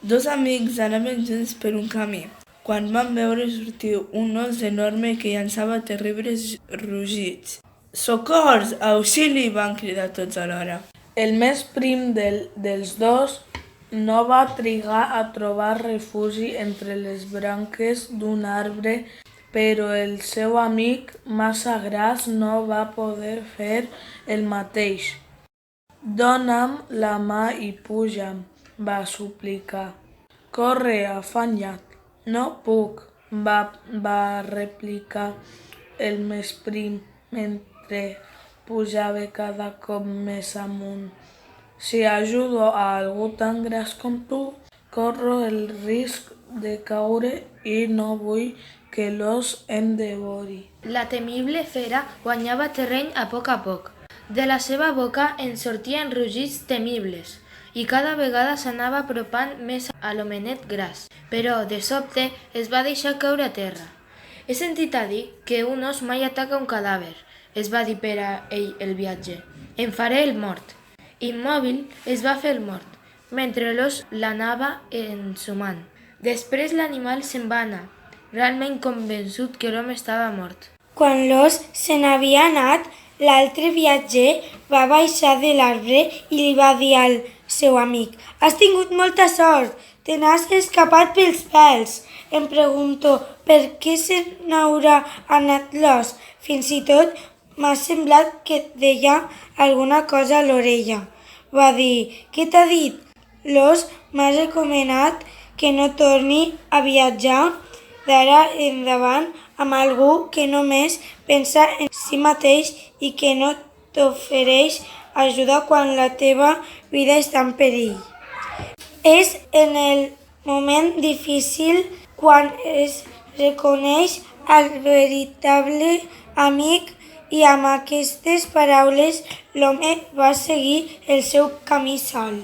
Dos amics anaven junts per un camí, quan van veure sortir un os enorme que llançava terribles rugits. «Socors! Auxili!», van cridar tots alhora. El més prim dels dos no va trigar a trobar refugi entre les branques d'un arbre, però el seu amic, massa gras, no va poder fer el mateix. «Dona'm la mà i puja'm», va suplicar. «Corre, afanya't». «No puc», va replicar el més prim mentre pujava cada cop més amunt. «Si ajudo a algú tan gras com tu, corro el risc de caure i no vull que l'os em devori». La temible fera guanyava terreny a poc. De la seva boca en sortien rugits temibles i cada vegada s'anava apropant més a l'homenet gras, però de sobte es va deixar caure a terra. «He sentit a dir que un os mai ataca un cadàver», es va dir per a ell el viatger. «Em faré el mort». Immòbil es va fer el mort, mentre l'os l'anava ensumant. Després l'animal se'n va anar, realment convençut que l'home estava mort. Quan l'os se n'havia anat, l'altre viatger va baixar de l'arbre i li va dir al seu amic: «Has tingut molta sort, te n'has escapat pels pèls. Em pregunto per què se n'haurà anat l'os. Fins i tot m'ha semblat que et deia alguna cosa a l'orella». Va dir: «Què t'ha dit?» «L'os m'ha recomanat que no torni a viatjar d'ara endavant amb algú que només pensa en si mateix i que no t'ofereix ajuda quan la teva vida està en perill. És en el moment difícil quan es reconeix al veritable amic». I amb aquestes paraules l'home va seguir el seu camí sol.